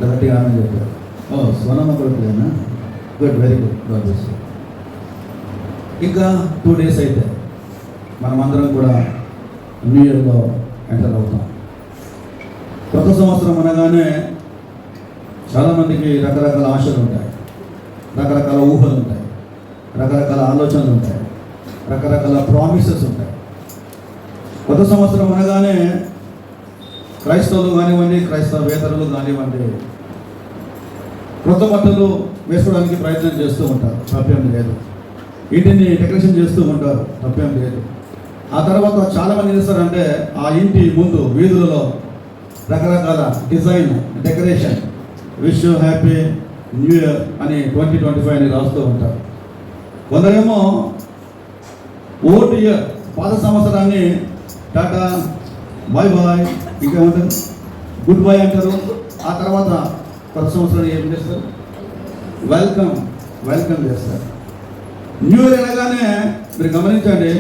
గట్టిగా ఆమె చెప్పారు. ఓ స్వనమ్మ కొడుకులేనా? Good, very good, God bless you. ఇంకా 2 days అయితే మనమందరం కూడా న్యూ ఇయర్లో ఎంటర్ అవుతాం. కొత్త సంవత్సరం అనగానే చాలామందికి రకరకాల ఆశలు ఉంటాయి, రకరకాల ఊహలు ఉంటాయి, రకరకాల ఆలోచనలు ఉంటాయి, రకరకాల ప్రామిసెస్ ఉంటాయి. కొత్త సంవత్సరం అనగానే క్రైస్తవులు కానివ్వండి, క్రైస్తవేతరులు కానివ్వండి, కొత్త బట్టలు వేసుకోవడానికి ప్రయత్నం చేస్తూ ఉంటారు, తప్పేం లేదు. ఇంటిని డెకరేషన్ చేస్తూ ఉంటారు, తప్పేం లేదు. ఆ తర్వాత చాలామంది ఏం చేస్తారంటే ఆ ఇంటి ముందు వీధులలో రకరకాల design decoration, wish you happy new year అని 2025 అని రాస్తూ ఉంటారు. కొందరేమో ఓల్డ్ ఇయర్, పాత సంవత్సరాన్ని టాటా బాయ్ బాయ్, ఇంకేమంటారు గుడ్ బాయ్ అంటారు. ఆ తర్వాత కొత్త సంవత్సరాన్ని ఏం చేస్తారు? వెల్కమ్ చేస్తారు. న్యూ ఇయర్ అనగానే మీరు గమనించండి,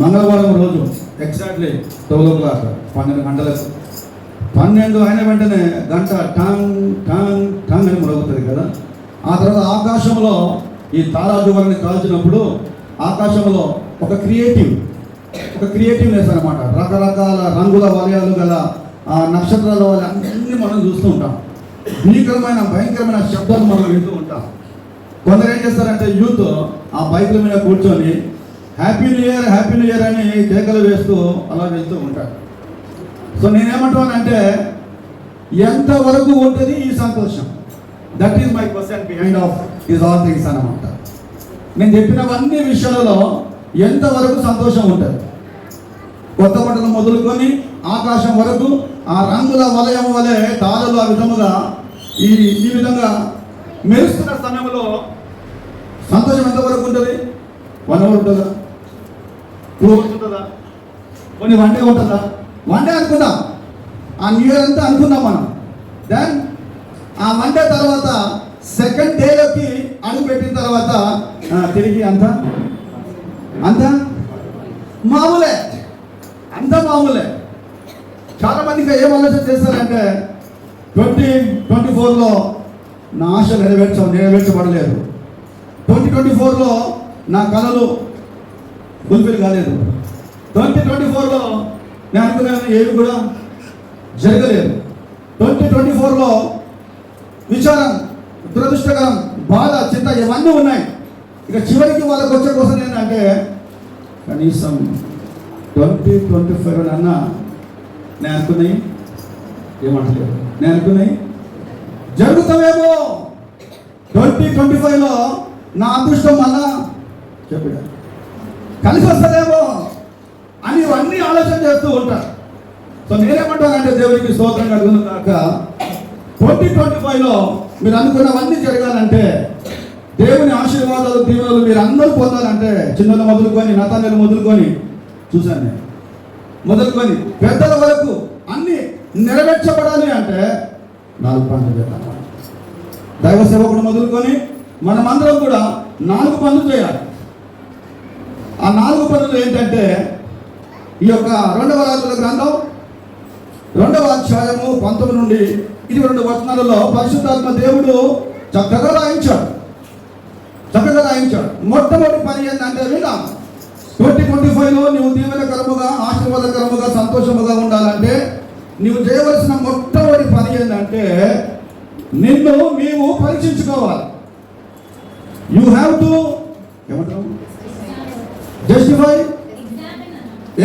మంగళవారం రోజు ఎగ్జాక్ట్లీ 12 o'clock 12 గంటలకు 12 అయిన వెంటనే గంట టాంగ్ టాంగ్ టాంగ్ అని మొదలవుతుంది కదా. ఆ తర్వాత ఆకాశంలో ఈ తారాజువారిని కాల్చినప్పుడు ఆకాశంలో ఒక క్రియేటివ్నెస్ అనమాట, రకరకాల రంగుల వలయాలు గల ఆ నక్షత్రాల వలయ అన్నీ మనం చూస్తూ ఉంటాం. భయంకరమైన శబ్దాలు మనం వింటూ ఉంటాం. కొందరు ఏం చేస్తారంటే యూత్ ఆ బైకుల మీద కూర్చొని హ్యాపీ న్యూ ఇయర్ అని కేకలు వేస్తూ అలా వెళ్తూ ఉంటారు. సో నేనేమంటానంటే ఎంతవరకు ఉంటుంది ఈ సంతోషం? That is my question behind of is all things అన్నమాట. నేను చెప్పినవన్నీ విషయాలలో ఎంతవరకు సంతోషం ఉంటుంది? కొత్త బట్టలు మొదలుకొని ఆకాశం వరకు ఆ రంగుల వలయం వలె తారలు ఆ విధముగా ఈ విధంగా మెరుస్తున్న సమయంలో సంతోషం ఎంతవరకు ఉంటుంది? 1 hour ఉంటుందా? 2 hours ఉంటుందా? కొన్ని 1 day ఉంటుందా? 1 day అనుకుందాం, ఆ న్యూ ఇయర్ అంతా అనుకుందాం మనం. దెన్ ఆ 1 day తర్వాత సెకండ్ డేలోకి అడుగు పెట్టిన తర్వాత తిరిగి అంతా మామూలే. చాలా మందికి ఏం ఆలోచన చేస్తారంటే 2024లో నా ఆశ నెరవేర్చబడలేదు, 2024లో నా కళలు ఫుల్ఫిల్ కాలేదు, 2024లో నేను అనుకునే ఏవి కూడా జరగలేదు, 2024లో విచారం, దురదృష్టకరం, బాధ, చింత ఇవన్నీ ఉన్నాయి. ఇక చివరికి వాళ్ళకి వచ్చే కోసం ఏంటంటే కనీసం 2025 అన్నా నేను అనుకున్నాయి ఏమంటలేదు, నేను అనుకున్నాయి జరుగుతావేమో, 2025లో నా అదృష్టం మళ్ళా చెప్పాడు కలిసి వస్తుందేమో అని ఇవన్నీ ఆలోచన చేస్తూ ఉంటారు. సో నేనేమంటానంటే దేవుడికి స్తోత్రం కలుగును కాక, 2025లో మీరు అనుకున్నవన్నీ జరగాలంటే, దేవుని ఆశీర్వాదాలు దీవెనలు మీరు అందరూ పొందాలంటే, చిన్నలు మొదలుకొని నతానేలు మొదలుకొని చూశాను నేను మొదలుకొని పెద్దల వరకు అన్నీ నెరవేర్చబడాలి అంటే 4 పనులు చేయాలి. దైవ సేవకుడు మొదలుకొని మనమందరం కూడా 4 పనులు చేయాలి. ఆ 4 పనులు ఏంటంటే ఈ యొక్క 2వ రాజుల గ్రంథం 2వ అధ్యాయము 19 నుండి 22 వచనాలలో పరిశుద్ధాత్మ దేవుడు చక్కగా రాయించాడు. మొట్టమొదటి పని ఏంటంటే విన్నాం, 2025లో నీవు దీవెనకరముగా, ఆశీర్వాదకరముగా, సంతోషముగా ఉండాలంటే నీవు చేయవలసిన మొట్టమొదటి పని ఏంటంటే నిన్ను నీవు పరీక్షించుకోవాలి. యూ హ్యావ్ టు ఏమంటారు? Justify,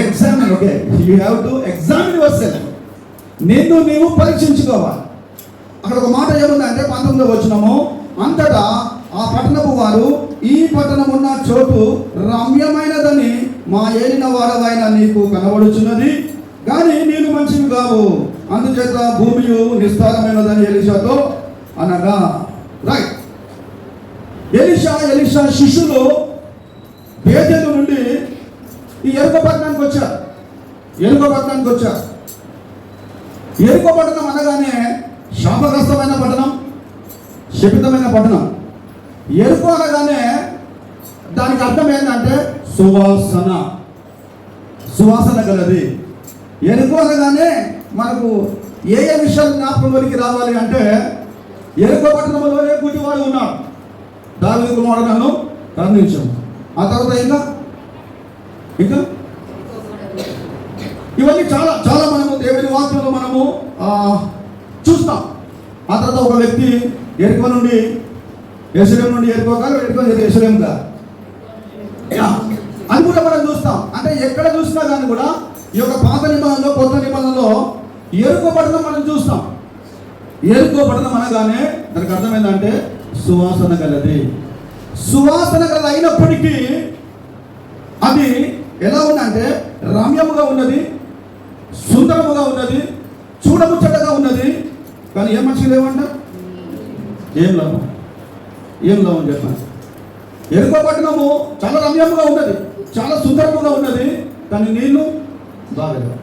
examine. Okay, you have to examine your self. నిన్ను నీవు పరీక్షించుకోవాలి. అక్కడ ఒక మాట ఏముందంటే 19వ వచనము, అంతటా ఆ పట్టణపు వారు ఈ పట్టణం ఉన్న చోటు రమ్యమైనదని మా ఏలిన వాడవైన నీకు కనబడుచున్నది, కానీ నేను మంచివి కావు, అందుచేత భూమియు నిస్తారమైనదని ఎలీషాతో అనగా. రైట్, ఎలీషా శిష్యులు బేతేలు నుండి ఈ ఎరుకో పట్టణానికి వచ్చారు. ఎరుకో పట్టణం అనగానే శాపగ్రస్తమైన పట్టణం, శపితమైన పట్టణం. ఎరుకో అనగానే దానికి అర్థం ఏంటంటే సువాసన గలది. ఎరుకో అనగానే మనకు ఏ విషయాలు జ్ఞాపకంలోనికి రావాలి అంటే, యెరికో పట్టణంలోనే గుడ్డివాడు ఉన్నాడు, దావీదు కుమారుడు నన్ను కరుణించు. ఆ తర్వాత ఇంకా ఇవన్నీ చాలా చాలా మనము దేవుని వాక్యంలో మనము చూస్తాం. ఆ తర్వాత ఒక వ్యక్తి యెరికో నుండి యెరూషలేము నుండి యెరికో కాదు, యెరూషలేము కాదు అని కూడా మనం చూస్తాం. అంటే ఎక్కడ చూసినా కానీ కూడా ఈ యొక్క పాత నిబంధనలో కొత్త నిబంధనలో యెరికో పట్టణం మనం చూస్తాం. యెరికో పట్టణం అనగానే దానికి అర్థమైందంటే సువాసన గలది. సువాసన గలది అయినప్పటికీ అది ఎలా ఉందంటే రమ్యముగా ఉన్నది, సుందరముగా ఉన్నది, చూడముచ్చటగా ఉన్నది. కానీ ఏం మంచిగా లేవంట, ఏం లాభం చెప్పాను. యెరికో పట్టణము చాలా రమ్యముగా ఉన్నది, చాలా సుందరముగా ఉన్నది, కానీ నీళ్లు బాగలేవు,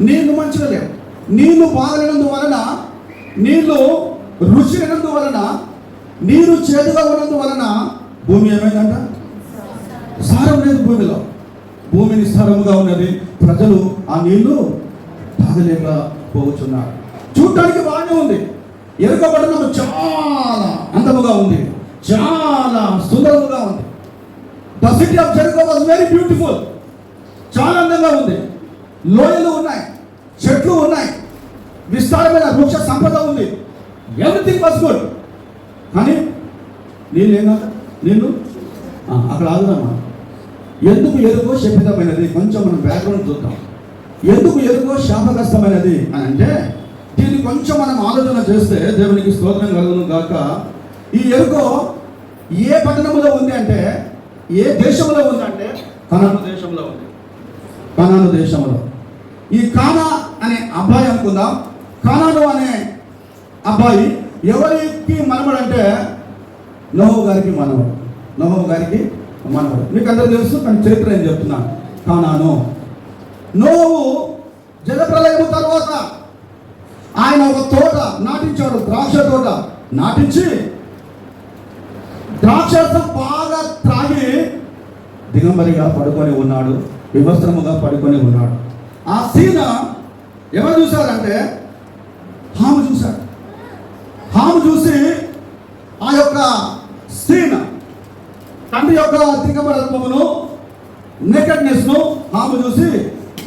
నీళ్లు మంచిగా లేవు. నీళ్లు బాగలేనందువలన, నీళ్లు రుచి లేనందువలన, నీరు చేదుగా ఉన్నందువలన భూమి ఏమైందంట, సారం లేదు భూమిలో. భూమి నిస్సారముగా ఉన్నది, ప్రజలు ఆ నీళ్లు తాగలేకపోతున్నారు. చూడటానికి బాగానే ఉంది, యెరికో పట్టణము చాలా అందముగా ఉంది, చాలా సుందరముగా ఉంది. The city of Jericho was very beautiful. చాలా అందంగా ఉంది, లోయలు ఉన్నాయి, చెట్లు ఉన్నాయి, విస్తారమైన వృక్ష సంపద ఉంది, ఎవ్రీథింగ్ వాజ్ గుడ్. కానీ నీళ్ళు అక్కడ ఆగుదామా? ఎందుకు యెరికో శపితమైనది? కొంచెం మనం బ్యాక్గ్రౌండ్ చూద్దాం. ఎందుకు యెరికో శాపగ్రస్తమైనది అని అంటే, దీన్ని కొంచెం మనం ఆలోచన చేస్తే దేవునికి స్తోత్రం కలుగును గాక. ఈ యెరికో ఏ పట్టణంలో ఉంది అంటే, ఏ దేశంలో ఉంది అంటే కనాను దేశంలో ఉంది. కనాను దేశంలో ఈ కానా అనే అబ్బాయి అనుకుందాం. కానాను అనే అబ్బాయి ఎవరికి మనవడంటే నోహు గారికి మనవడు. నోహు గారికి మనవడు మీకు అందరూ తెలుసు, కానీ చరిత్ర ఏం చెప్తున్నాను. కానాను నోహు జలప్రలయం తర్వాత ఆయన ఒక తోట నాటించాడు, ద్రాక్ష తోట నాటించి ద్రాక్షరసం బాగా త్రాగి దిగంబరిగా పడుకొని ఉన్నాడు, వివస్త్రముగా పడుకొని ఉన్నాడు. ఆ సీన ఎవరు చూశారంటే హాము చూశాడు. హాము చూసి ఆ యొక్క సీన తండ్రి యొక్క దిగంబరత్వమును, నేకెడ్నెస్ను హాము చూసి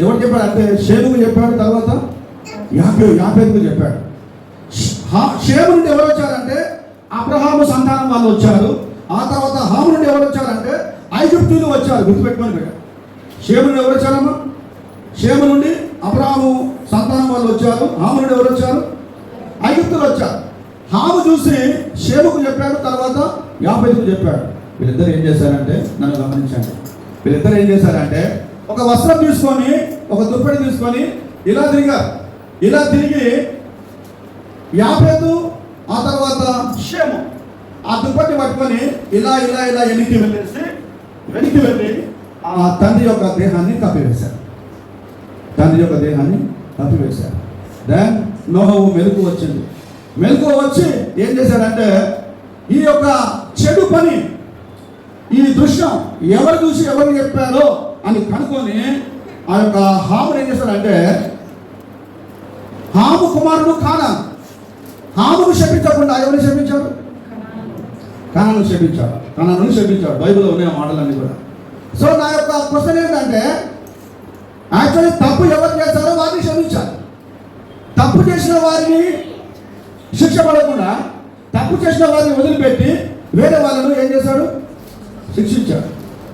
ఎవరు చెప్పాడంటే షేముకు చెప్పాడు, తర్వాత యాఫేతుకు చెప్పాడు. షేము నుండి ఎవరు వచ్చారంటే అబ్రహాము సంతానం వాళ్ళు వచ్చారు. ఆ తర్వాత హాము నుండి ఎవరు వచ్చారంటే ఐగుప్తులు వచ్చారు. గుర్తుపెట్టుకొని పెట్టారు. షేము నుండి ఎవరు వచ్చారమ్మా? షేము నుండి అబ్రహాము సంతానం వాళ్ళు వచ్చారు. హాము నుండి ఎవరు వచ్చారు? ఐగుప్తులు వచ్చారు. హాము చూసి షేముకు చెప్పాడు, తర్వాత యాఫేతుకు చెప్పాడు. వీళ్ళిద్దరు ఏం చేశారంటే, నన్ను గమనించండి, వీళ్ళిద్దరు ఏం చేశారంటే ఒక వస్త్రం తీసుకొని, ఒక దుప్పటి తీసుకొని ఇలా తిరిగి యాఫేతు, ఆ తర్వాత షేము ఆ దుప్పటి పట్టుకొని ఇలా వెనక్కి వెళ్ళి ఆ తండ్రి యొక్క దేహాన్ని కప్పివేశారు. దెన్ నోహు మెలకు వచ్చింది. మెలకు వచ్చి ఏం చేశాడంటే ఈ యొక్క చెడు పని, ఈ దృశ్యం ఎవరు చూసి ఎవరు చెప్పారో అని కనుక్కొని ఆ యొక్క హామును ఏం చేశాడంటే, హాము కుమారుడు కానాను, హామును శపించకుండా ఎవరిని శపించాడు? కానాను శపించాడు. బైబిల్లో ఉన్నాయి ఆ మాటలన్నీ కూడా. సో నా యొక్క క్వశ్చన్ ఏంటంటే, యాక్చువల్లీ తప్పు ఎవరు చేస్తారో వారిని క్షమించాలి. తప్పు చేసిన వారిని శిక్ష పడకుండా, తప్పు చేసిన వారిని వదిలిపెట్టి వేరే వాళ్ళను ఏం చేశాడు? శిక్షించాడు.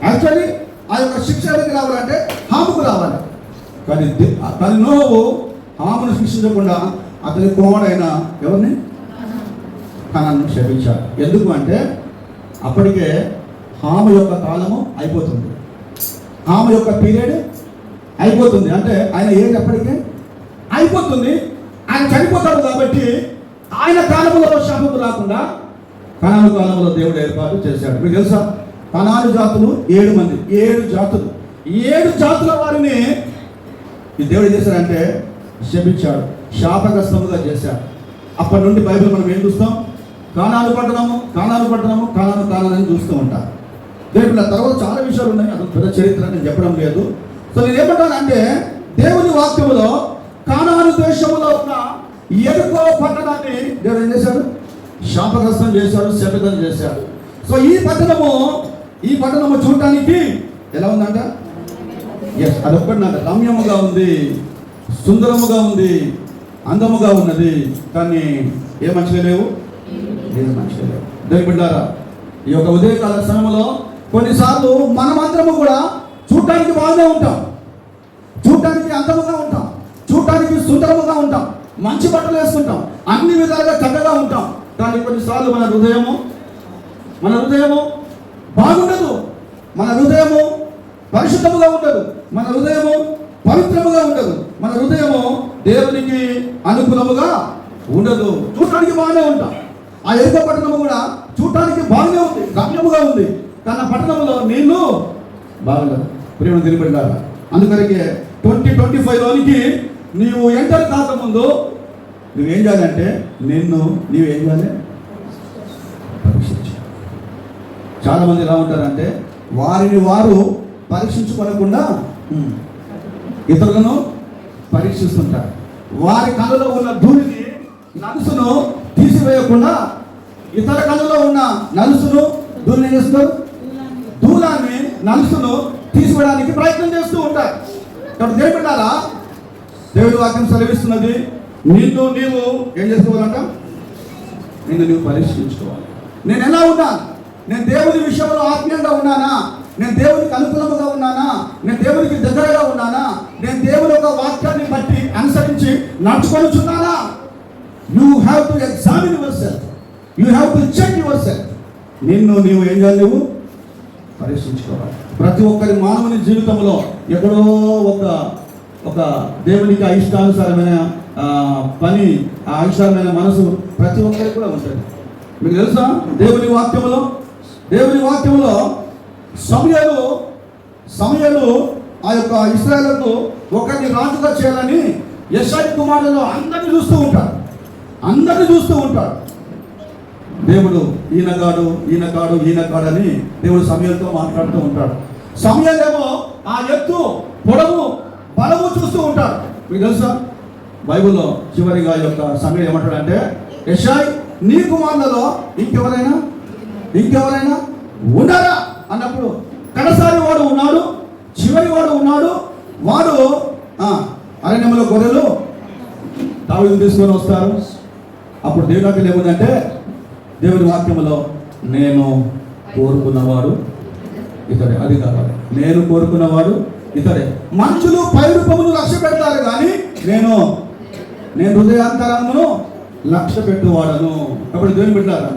యాక్చువల్లీ ఆ యొక్క శిక్ష ఎవరికి రావాలంటే హాముకు రావాలి. కానీ నోహు హామును శిక్షించకుండా అతని కుమారుడైన ఎవరిని? కానాను శపించాడు. ఎందుకు అంటే అప్పటికే హాము యొక్క కాలము అయిపోతుంది, హాము యొక్క పీరియడ్ అయిపోతుంది. అంటే ఆయన ఏజ్ అప్పటికే అయిపోతుంది, ఆయన చనిపోతాడు. కాబట్టి ఆయన కాలంలో శాపము రాకుండా కనాను కాలంలో దేవుడు ఏర్పాటు చేశాడు. మీకు తెలుసా, కనాను జాతులు 7 మంది, 7 జాతుల వారిని ఈ దేవుడు ఏం చేశాడంటే శపించాడు, శాపగ్రస్తముగా చేశాడు. అప్పటి నుండి బైబిల్ మనం ఏం చూస్తాం? కానాను పట్టణము అని చూస్తూ ఉంటాం. దేవుడు తర్వాత చాలా విషయాలు ఉన్నాయి, అది పెద్ద చరిత్ర నేను చెప్పడం లేదు. సో నేను ఏమంటానంటే, దేవుని వాక్యములో కానాను దేశంలో ఉన్న ఎరుకో పట్టణాన్ని దేవుడు ఏం చేశాడు? శాపగ్రస్తం చేశాడు, శపితం చేశాడు. సో ఈ పట్టణము చూడటానికి ఎలా ఉందంట? ఎస్, అదొక్కటి నాకు రమ్యముగా ఉంది, సుందరముగా ఉంది, అందముగా ఉన్నది. కానీ ఏ మంచిగా లేవు, ఏది మంచిగా లేవు. దేవుని బిడ్డలారా, ఈ యొక్క ఉదయకాల సమయంలో కొన్నిసార్లు మనమందరము కూడా చూడటానికి బాగానే ఉంటాం, చూడటానికి అందముగా ఉంటాం, చూడటానికి సుందరముగా ఉంటాం, మంచి బట్టలు వేసుకుంటాం, అన్ని విధాలుగా చక్కగా ఉంటాం. కానీ కొన్నిసార్లు మన హృదయము బాగుండదు, మన హృదయము పరిశుద్ధముగా ఉండదు, మన హృదయము పవిత్రముగా ఉండదు, మన హృదయము దేవునికి అనుకూలముగా ఉండదు. చూడటానికి బాగానే ఉంటాం. ఆ ఎరుక పట్టణము కూడా చూడటానికి బాగానే ఉంది, గమ్యముగా ఉంది, కానీ పట్టణంలో నీళ్లు బాగలేదు. ప్రేమ తిరిగిపెట్టారా? అందుకనికే 2025లోనికి నీవు ఎంటర్ కాకముందు నువ్వేం చేయాలంటే నీవేం చేయాలి? పరీక్షించు. చాలామంది ఎలా ఉంటారంటే వారిని వారు పరీక్షించుకోనకుండా ఇతరులను పరీక్షిస్తుంటారు. వారి కళ్ళలో ఉన్న ధూళిని, నలుసును తీసివేయకుండా ఇతర కళ్ళలో ఉన్న నలుసును, ధూళిని చేస్తారు, దూలాన్ని, నలుసును తీసివేయడానికి ప్రయత్నం చేస్తూ ఉంటారు. కాబట్టి దేవుడారా, దేవుడి వాక్యం సెలవిస్తున్నది, నీవు ఏం చేసుకోవాలంట? నీవు పరీక్షించుకోవాలి. నేను ఎలా ఉన్నాను? నేను దేవుని విషయంలో ఆత్మీయంగా ఉన్నానా? నేను దేవునికి అనుకూలంగా ఉన్నానా? నేను దేవునికి దగ్గరగా ఉన్నానా? నేను దేవుని యొక్క వాక్యాన్ని బట్టి అనుసరించి నడుచుకొనుచున్నానా? You have to examine yourself, you have to check yourself. నీవు ఏం చేయాలి? నువ్వు పరీక్షించుకోవాలి. ప్రతి ఒక్కరి మానవుని జీవితంలో ఎక్కడో ఒక దేవునికి అయిష్టానుసారమైన పని, ఆ అయిష్టారమైన మనసు ప్రతి ఒక్కరికి కూడా ఉంటుంది. మీకు తెలుసా? దేవుని వాక్యంలో సమయలు ఆ యొక్క ఇశ్రాయేలుకు ఒకరిని రాజుగా చేయాలని యెషయా కుమారులలో అందరినీ చూస్తూ ఉంటాడు. దేవుడు ఈయన కాడు అని దేవుడు సమయంతో మాట్లాడుతూ ఉంటాడు. సమయాలేమో ఆ ఎత్తు, పొడవు, బలము చూస్తూ ఉంటాడు. మీకు తెలుసా? బైబిల్లో చివరిగా యొక్క సమయం ఏమంటాడంటే, యెషయా నీ కుమారులలో ఇంకెవరైనా ఉన్నారా అన్నప్పుడు కడసారి వాడు ఉన్నాడు, చివరి వాడు ఉన్నాడు. వాడు అరణ్యంలో గొర్రెలు దావీదు తీసుకొని వస్తారు. అప్పుడు దేవుడికి ఏముందంటే, దేవుని వాక్యంలో నేను కోరుకున్నవాడు ఇతడే, అది కావాలి. నేను కోరుకున్నవాడు ఇతడే. మనుషులు పై రూపమును లక్ష్య పెడతారు, కానీ నేను హృదయాంతరమును లక్ష్య పెట్టువాడను. కాబట్టి దేవుని బిడ్డలారా,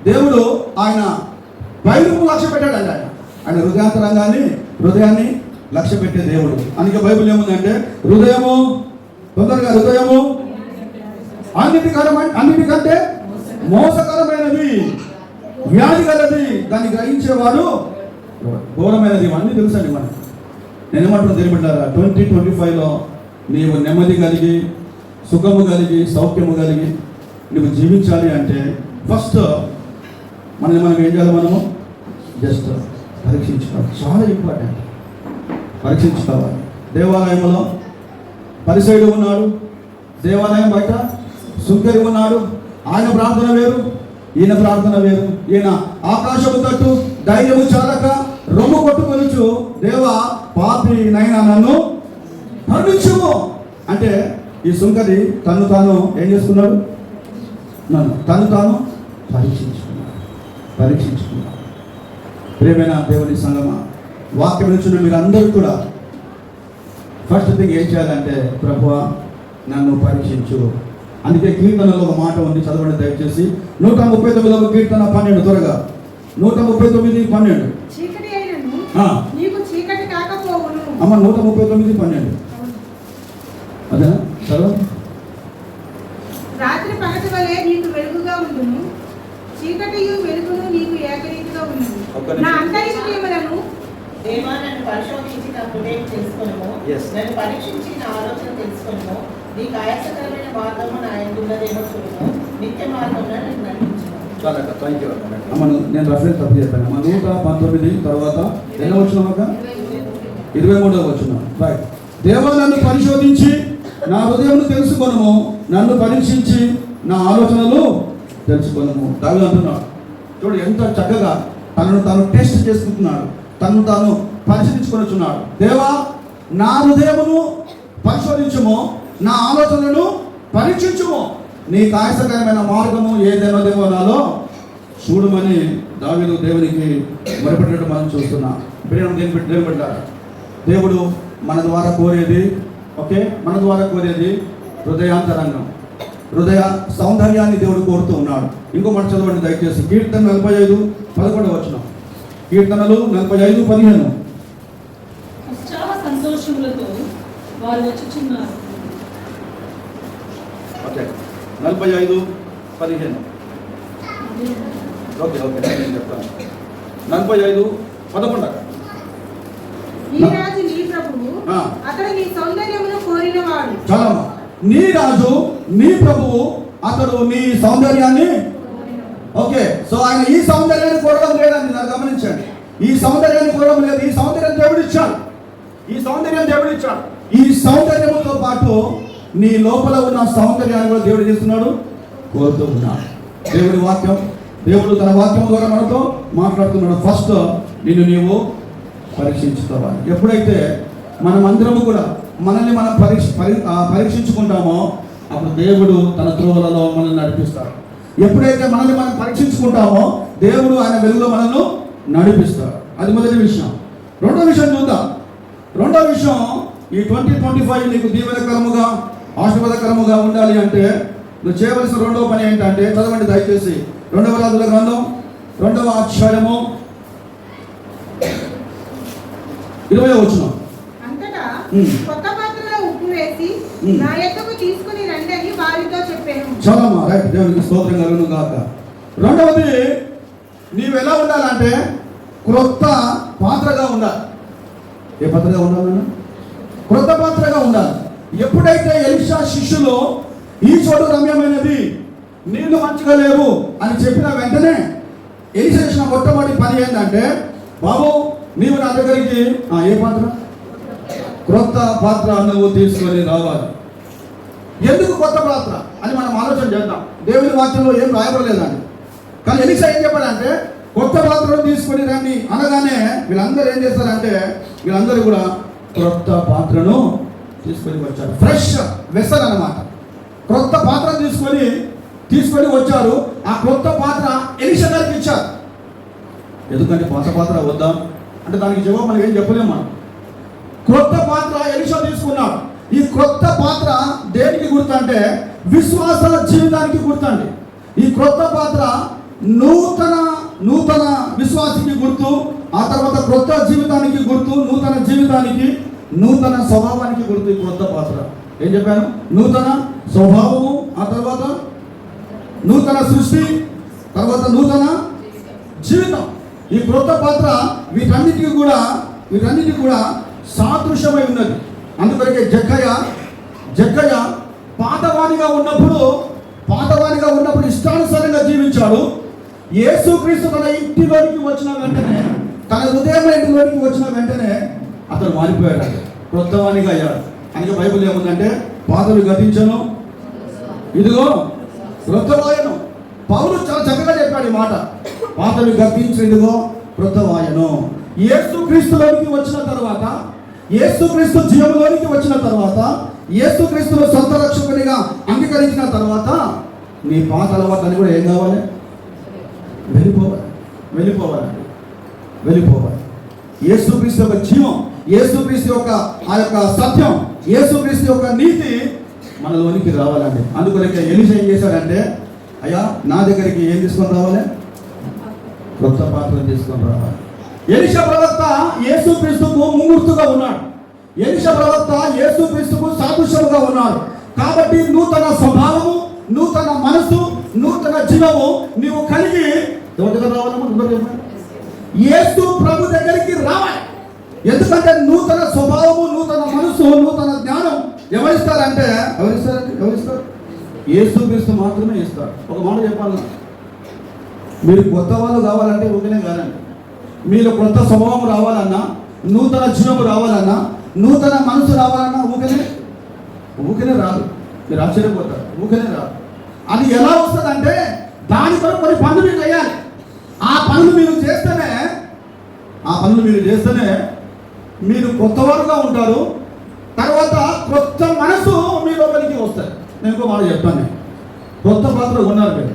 దేవుడు ఆయన పై రూపం లక్ష్య పెట్టాడండి. ఆయన హృదయాన్ని లక్ష్య పెట్టే దేవుడు. అందుకే బైబిల్ ఏముందంటే, హృదయము అన్నిటికంటే మోసకరమైనది, వ్యాధి గలది, దాన్ని గ్రహించేవాడు ఘోరమైనది. ఇవన్నీ తెలుసండి మనకు. నేను ఏమంటున్నాను తెలియబడ్డారా? 2025లో నీవు నెమ్మది కలిగి, సుఖము కలిగి, సౌఖ్యము కలిగి నువ్వు జీవించాలి అంటే ఫస్ట్ మనం ఏం చేయాలి? మనము జస్ట్ పరీక్షించుకోవాలి. చాలా ఇంపార్టెంట్. పరీక్షించుకోవాలి. దేవాలయంలో పరిసయుడు ఉన్నాడు, దేవాలయం బయట సుంకరి ఉన్నాడు. ఆయన ప్రార్థన వేరు, ఈయన ప్రార్థన వేరు. ఈయన ఆకాశము తట్టు ధైర్యము చాలక రొమ్ము కొట్టుకొనుచు, దేవా పాపి నైనా నన్ను కరుణించుము అంటే, ఈ సుంకరి తను తాను ఏం చేసుకున్నాడు? తను తాను పరీక్షించుకున్నాడు. ప్రియమైన దేవుని సంగమా, వాక్యం ఇచ్చిన మీరు అందరూ కూడా ఫస్ట్ థింగ్ ఏం చేయాలంటే, ప్రభువా నన్ను పరీక్షించు. అందుకే కీర్తనలో ఒక మాట ఉంది, చదవండి దయచేసి. 139వ కీర్తన 12, త్వరగా 139:12. అమ్మ 139:12 అదేనా? చదవ. రాత్రి పగటి వలె నీకు వెలుగుగా ఉండును, చీకటియు వెలుగును నీకు ఏకరీతిగా ఉన్నది. నా అంతరింద్రియములను దేవా నన్ను పరిశోధించి నా హృదయం తెలుసుకొనుము, నన్ను పరీక్షించి నా ఆలోచన తెలుసుకొనుము. నీకు ఆయాసకరమైన మార్గము నా యందున్నదేమో చూడుము, నిత్య మార్గమున నన్ను నడిపించుము. నేను రెఫరెన్స్ తప్పు చెప్పాను. 119 తర్వాత ఎన్నో వచ్చిన 23వ వచనం. రైట్. దేవా నన్ను పరిశోధించి నా హృదయం తెలుసుకొనుము, నన్ను పరీక్షించి నా ఆలోచనలు తెలుసుకొనుము. దావీదు అంటున్నాడు. చూడు ఎంత చక్కగా తనను తాను టెస్ట్ చేసుకుంటున్నాడు, తనను తాను పరిశీలించుకొనుచున్నాడు. దేవా, నా హృదయమును పరిశోధించుము, నా ఆలోచనలను పరీక్షించుము, నీ కాయసకరమైన మార్గము ఏదేనోదేమో నాలో చూడమని దావీదు దేవునికి మొరపెట్టినట్టు మనం చూస్తున్నాం. దేవుని పెట్టారు. దేవుడు మన ద్వారా కోరేది మన ద్వారా కోరేది హృదయాంతరంగం, హృదయ సౌందర్యాన్ని దేవుడు కోరుతూ ఉన్నాడు. ఇంకో మాట చదవండి దయచేసి. కీర్తన 45:11 వచనం. కీర్తనలు 45:15. ఉత్సాహ సంతోషములతో వారు వచ్చుచున్నారు. 45:15. ఓకే నేను చెప్తాను. 45:11. నీ రాజు నీ ప్రభువు, అతడు నీ సౌందర్యమును కోరినవాడు. చాలా. నీ రాజు నీ ప్రభువు, అతడు నీ సౌందర్యాన్ని. ఓకే, సో ఆయన ఈ సౌందర్యాన్ని కోరడం లేదండి, నాకు గమనించండి. ఈ సౌందర్యాన్ని కోరడం లేదు. ఈ సౌందర్యం దేవుడు ఇచ్చాడు. ఈ సౌందర్యముతో పాటు నీ లోపల ఉన్న సౌందర్యాన్ని కూడా దేవుడు చేస్తున్నాడు, కోరుతూ ఉన్నాడు. దేవుడి వాక్యం, దేవుడు తన వాక్యం ద్వారా మనతో మాట్లాడుతున్నాడు. ఫస్ట్ నిన్ను నీవు పరీక్షించుకోవాలి. ఎప్పుడైతే మనమందరము కూడా మనల్ని మనం పరీక్షించుకుంటామో అప్పుడు దేవుడు తన త్రోవలలో మనల్ని నడిపిస్తాడు. ఎప్పుడైతే మనల్ని మనం పరీక్షించుకుంటామో దేవుడు ఆయన వెలుగులో మనల్ని నడిపిస్తాడు. అది మొదటి విషయం. రెండో విషయం చూద్దాం. రెండో విషయం, ఈ 2025 నీకు దీవెనకరముగా ఆశీర్వాదకరముగా ఉండాలి అంటే నువ్వు చేయవలసిన రెండవ పని ఏంటంటే, చదవండి దయచేసి 2వ రాజుల గ్రంథం 2వ అధ్యాయము 20వ వచనం. అంతటా కొత్త పాత్రలో ఉప్పు వేసి నా యొద్దకు తీసుకుని రండి అని వారితో చెప్పాను. చాలమ్మా, రైట్. దేవునికి స్తోత్రం కలుగును గాక. రెండవది, నీవు ఎలా ఉండాలంటే క్రొత్త పాత్రగా ఉండాలి. ఏ పాత్రగా ఉండాలన్నా? క్రొత్త పాత్రగా ఉండాలి. ఎప్పుడైతే ఎలీషా శిష్యులు ఈ చోటు రమ్యమైనది, నీళ్లు మంచిగా లేవు అని చెప్పిన వెంటనే ఎలీషా చేసిన మొట్టమొదటి పని ఏంటంటే, బాబు నీవు నా దగ్గరికి ఏ పాత్ర? క్రొత్త పాత్ర నువ్వు తీసుకొని రావాలి. ఎందుకు కొత్త పాత్ర అని మనం ఆలోచన చేద్దాం. దేవుని వాక్యంలో ఏం రాయబడలేదండి. కానీ ఎలీషా ఏం చెప్పాడంటే, కొత్త పాత్రను తీసుకొని రండి అనగానే వీళ్ళందరూ ఏం చేస్తారంటే, వీళ్ళందరూ కూడా క్రొత్త పాత్రను తీసుకొని వచ్చారు. ఫ్రెష్ వెసల్ అన్నమాట. క్రొత్త పాత్ర తీసుకొని వచ్చారు. ఆ క్రొత్త పాత్ర ఎలీషా గారికి ఇచ్చారు. ఎందుకంటే పాత పాత్ర వద్దాం అంటే దానికి జవాబు మనం ఏం చెప్పలేము. మనం క్రొత్త పాత్ర ఎలీషా తీసుకున్నాడు. ఈ క్రొత్త పాత్ర దేనికి గుర్తు అంటే విశ్వాస జీవితానికి గుర్తండి. ఈ క్రొత్త పాత్ర నూతన విశ్వాసానికి గుర్తు, ఆ తర్వాత క్రొత్త జీవితానికి గుర్తు, నూతన జీవితానికి, నూతన స్వభావానికి గుర్తు. ఈ క్రొత్త పాత్ర ఏం చెప్పాను? నూతన స్వభావము, ఆ తర్వాత నూతన సృష్టి, తర్వాత నూతన జీవితం. ఈ క్రొత్త పాత్ర వీటన్నిటికీ కూడా సాదృశ్యమై ఉన్నది. అందుకొరకే జక్కయ్య పాతవానిగా ఉన్నప్పుడు ఇష్టానుసారంగా జీవించాడు. యేసుక్రీస్తు తన ఇంటిలోనికి వచ్చిన వెంటనే, తన హృదయం ఇంటిలోనికి వచ్చిన వెంటనే అతను మారిపోయాడు, క్రొత్తవానిగా అయ్యాడు. అందుకే బైబిల్ ఏముందంటే, పాతవి గతించను, ఇదిగో క్రొత్తవాయను. పౌలు చాలా చక్కగా చెప్పాడు ఈ మాట. పాతవి గతించు, ఇదిగో క్రొత్తవాయను. యేసుక్రీస్తులోనికి వచ్చిన తర్వాత, యేసుక్రీస్తు జీవంలోనికి వచ్చిన తర్వాత, యేసుక్రీస్తును సొంత రక్షకునిగా అంగీకరించిన తర్వాత నీ పాత అలవాట్లని కూడా ఏం కావాలి? వెళ్ళిపోవాలి. యేసుక్రీస్తు యొక్క జీవం, యేసుక్రీస్తు యొక్క ఆ యొక్క సత్యం, యేసుక్రీస్తు యొక్క నీతి మనలోనికి రావాలండి. అందుకొరకే ఎలీషా ఏం చేశాడంటే, అయ్యా నా దగ్గరికి ఏం తీసుకొని రావాలి? క్రొత్త పాత్రను తీసుకొని రావాలి. ఎలీషా ప్రవక్త యేసుక్రీస్తుకు ముంగుర్తుగా ఉన్నాడు. ఎలీషా ప్రవక్త యేసుక్రీస్తుకు సాదృశ్యముగా ఉన్నాడు. కాబట్టి నూతన స్వభావము, నూతన మనసు, నూతన జీవము నీవు కలిగి ఎవరి దగ్గర రావాలమ్మా? యేసు ప్రభు దగ్గరికి రావాలి. ఎందుకంటే నూతన స్వభావము, నూతన మనసు, నూతన జ్ఞానం ఎవరిస్తారంటే ఎవరిస్తారు? యేసుక్రీస్తు మాత్రమే ఇస్తారు. ఒక మాట చెప్పాలి, మీరు కొత్త వాళ్ళు కావాలంటే ఊరికనే కాదండి. మీరు కొత్త స్వభావం రావాలన్నా, నూతన జీవము రావాలన్నా, నూతన మనసు రావాలన్నా ఊరికనే ఊకనే రాదు. మీరు ఆశ్చర్యపోతారు, ఊకనే రాదు. అది ఎలా వస్తుందంటే దాని కొరకు కొన్ని పనులు మీరు చేయాలి. ఆ పనులు మీరు చేస్తేనే మీరు కొత్తవారుగా ఉంటారు. తర్వాత కొత్త మనసు మీ లోపలికి వస్తుంది. నేను ఇంకో మాట చెప్తాను. కొత్త పాత్ర కొన్నారు మీరు.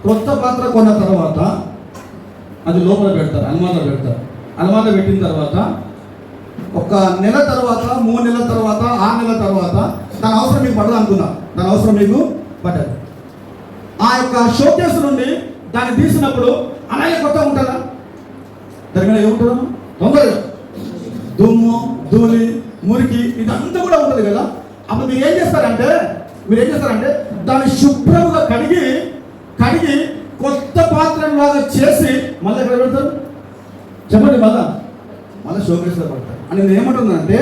కొత్త పాత్ర కొన్న తర్వాత అది లోపల పెడతారు, అలమారలో పెడతారు. అలమారలో పెట్టిన తర్వాత 1 నెల తర్వాత, 3 నెలల తర్వాత, 6 నెలల తర్వాత దాని అవసరం మీకు పడదు అనుకున్నా. దాని అవసరం మీకు పడ్డది. ఆ యొక్క షోకేస్ నుండి దాన్ని తీసినప్పుడు అలాగే కొత్త ఉంటుందా? దాని మీద ఏముంటుందా? తొందరగా దుమ్ము, ధూళి, మురికి ఇదంతా కూడా ఉంటుంది కదా. అప్పుడు మీరు ఏం చేస్తారంటే దాన్ని శుభ్రంగా కడిగి కొత్త పాత్రలాగా చేసి మళ్ళీ ఎక్కడ పెడతారు చెప్పండి? మళ్ళీ షోకేస్లో పడతారు. అని నేను ఏమంటున్నానంటే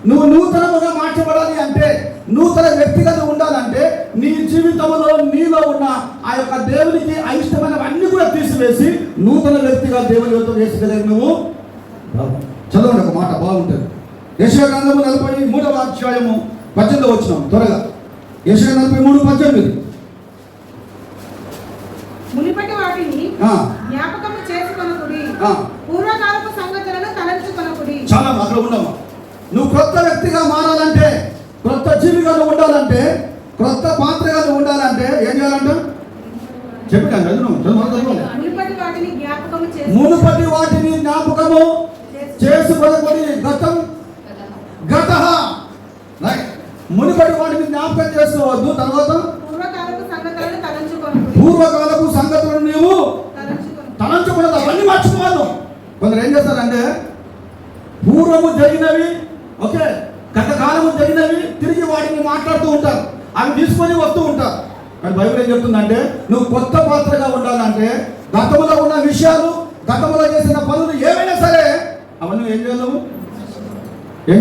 నువ్వు నూతనముగా మార్చబడాలి అంటే, నూతన వ్యక్తిగత ఉండాలంటే నీ జీవితంలో నీలో ఉన్న ఆ యొక్క దేవునికి అయిష్టమైనవన్నీ కూడా తీసివేసి నూతన వ్యక్తిగా దేవుని యొక్క వేసుకెళ్ళి నువ్వు చదవండి. ఒక మాట బాగుంటుంది. యెషయా గ్రంథము 43వ అధ్యాయము 18 వచ్చినాం త్వరగా. యెషయా 43:18. మునిపటి వాటిని జ్ఞాపకము చేసుకొనుకుడి, పూర్వకాలపు సంగతులను తలంచుకొనుకుడి. చాలా అక్కడ ఉండమ్మా. నువ్వు కొత్త వ్యక్తిగా మారాలంటే, కొత్త జీవిగా నువ్వు ఉండాలంటే, కొత్త పాత్రగా నువ్వు ఉండాలంటే ఏం చేయాలంట చెప్పండి. మునుపటి వాటిని జ్ఞాపకము చేసుకొనుకుడి. మునుపటి వాటిని జ్ఞాపకం చేసుకోవద్దు. తర్వాత పూర్వకాలపు సంగతులను నీవు తలంచుకున్నది అవన్నీ మర్చిపోవద్దు. కొందరు ఏం చేస్తారంటే పూర్వము జరిగినవి, ఓకే, గత కాలము జరిగినవి తిరిగి వాటిని మాట్లాడుతూ ఉంటారు. అవి తీసుకొని వస్తూ ఉంటారు. కానీ బైబిల్ ఏం చెప్తుందంటే నువ్వు కొత్త పాత్రగా ఉండాలంటే గతంలో ఉన్న విషయాలు, గతంలో చేసిన పనులు ఏమైనా సరే అవన్నీ ఏం